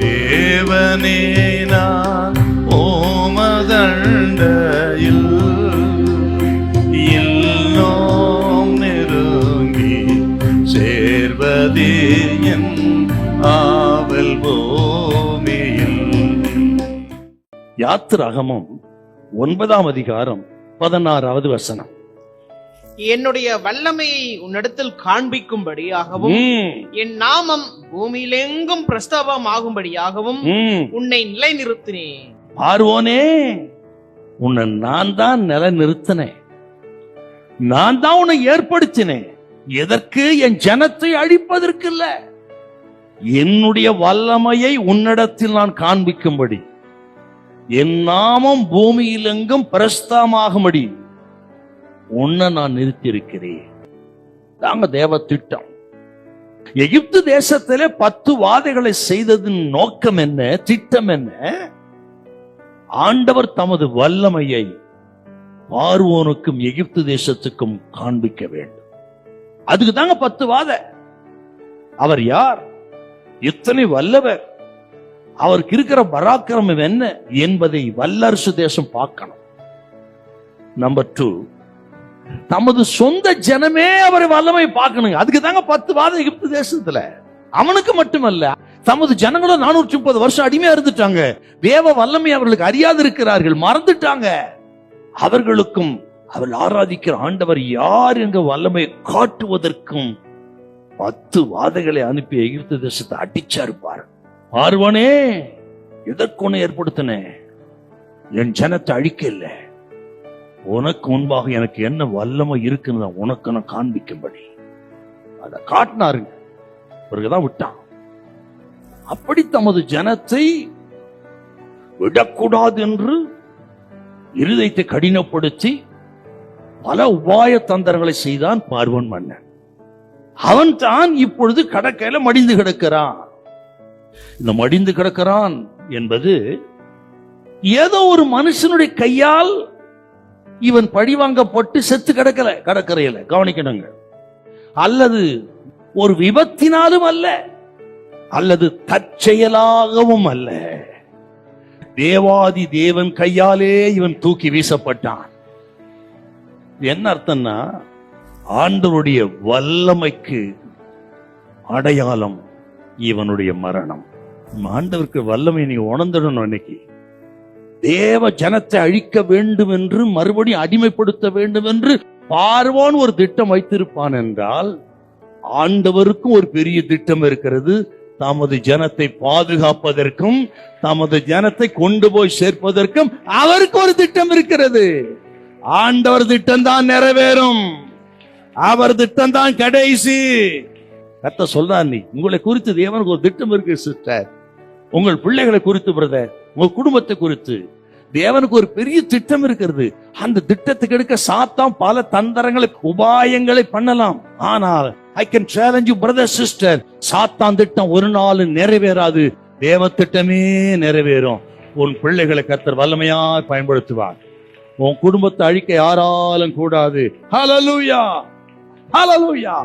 தேவனே நான் ஓமதண்டையில் இன்னும் நெருங்கி சேர்வதே என் ஆவல் பூமியில். யாத்திராகமம் 9ஆம் அதிகாரம் 16வது வசனம். என்னுடைய வல்லமையை உன்னிடத்தில் காண்பிக்கும்படியாகவும் என் நாமம் பூமியிலெங்கும் பிரஸ்தாபம் ஆகும்படியாகவும் உன்னை நிலைநிறுத்தினேன். பார்வோனே, உன்னை நான் தான் நிலைநிறுத்தினேன், நான் தான் உன்னை ஏற்படுத்தினேன். எதற்கு? என் ஜனத்தை அழிப்பதற்கு இல்ல, என்னுடைய வல்லமையை உன்னிடத்தில் நான் காண்பிக்கும்படி, என் நாமம் பூமியிலெங்கும் பிரஸ்தாபமாகும்படி உன்னை நான் நிறுத்தியிருக்கிறேன். தாங்க தேவ திட்டம். எகிப்து தேசத்திலே 10 வாதைகளை செய்ததின் நோக்கம் என்ன, திட்டம் என்ன? ஆண்டவர் தமது வல்லமையை பார்வோனுக்கும் எகிப்து தேசத்துக்கும் காண்பிக்க வேண்டும். அதுக்கு தாங்க 10 வாதை. அவர் யார், எத்தனை வல்லவர், அவருக்கு இருக்கிற பராக்கிரமம் என்ன என்பதை வல்லரசு தேசம் பார்க்கணும். நம்பர் 2, தமது சொந்த ஜனமே அவரை வல்லமை பார்க்கணும். அதுக்கு தாங்க 10 வாதம் எகிப்து தேசத்துல. அவனுக்கு மட்டுமல்ல, தமது ஜனங்களும் 430 வருஷம் அடிமையா இருந்துட்டாங்க. தேவ வல்லமை அவர்களுக்கு அறியாது இருக்கிறார்கள், மறந்துட்டாங்க. அவர்களுக்கும் அவள் ஆராதிக்கிற ஆண்டவர் யார் என்ற வல்லமை காட்டுவதற்கும் 10 வாதைகளை அனுப்பி எகிப்து தேசத்தை அடிச்சாருப்பார். பார்வனே, எதற்கொன்னு ஏற்படுத்தின? என் ஜனத்தை அழிக்க இல்ல, உனக்கு முன்பாக எனக்கு என்ன வல்லமை இருக்குன்னு உனக்கு நான் காண்பிக்கும்படி அதை காட்டினாருங்க. பிறகுதான் விட்டான். அப்படி தமது ஜனத்தை விடக்கூடாது என்று இருதயத்தை கடினப்படுத்தி பல உபாய தந்திரங்களை செய்தான் பார்வோன் மன்னன். அவன் தான் இப்பொழுது கடற்கையில மடிந்து கிடக்கிறான். இந்த மடிந்து கிடக்கிறான் என்பது ஏதோ ஒரு மனுஷனுடைய கையால் இவன் பழிவாங்கப்பட்டு செத்து கிடக்கல கடற்கரையில, கவனிக்கணுங்க. அல்லது ஒரு விபத்தினாலும் அல்ல, அல்லது தற்செயலாகவும் அல்ல. தேவாதி தேவன் கையாலே இவன் தூக்கி வீசப்பட்டான். என்ன அர்த்தம்னா, ஆண்டவருடைய வல்லமைக்கு அடையாளம் இவனுடைய மரணம். ஆண்டவருக்கு வல்லமை நீங்க உணர்ந்துடணும். இன்னைக்கு தேவ ஜனத்தை அழிக்க வேண்டும் என்று, மறுபடியும் அடிமைப்படுத்த வேண்டும் என்று பார்வோன் ஒரு திட்டம் வைத்திருப்பான் என்றால், ஆண்டவருக்கும் ஒரு பெரிய திட்டம் இருக்கிறது. தமது ஜனத்தை பாதுகாப்பதற்கும் தமது ஜனத்தை கொண்டு போய் சேர்ப்பதற்கும் அவருக்கு ஒரு திட்டம் இருக்கிறது. ஆண்டவர் திட்டம் தான் நிறைவேறும், அவர் திட்டம் தான் கடைசி. கர்த்தர் சொல்றார், நீ உங்களை குறித்து தேவனுக்கு ஒரு திட்டம் இருக்கு சிஸ்டர். உங்கள் பிள்ளைகளை குறித்து பிரதர், உங்க குடும்பத்தை குறித்து தேவனுக்கு ஒரு பெரிய திட்டம் இருக்கிறது. அந்த திட்டத்துக்கு எடுக்க சாத்தான் பல தந்திரங்களை, உபாயங்களை பண்ணலாம். ஆனால் I can challenge you brother sister, சாத்தான் திட்டம் ஒரு நாள் நிறைவேறாது. தேவ திட்டமே நிறைவேறும். உன் பிள்ளைகளை கர்த்தர் வல்லமையா பயன்படுத்துவார். உன் குடும்பத்தை அழிக்க யாராலும் கூடாது. ஹல்லேலூயா, ஹல்லேலூயா.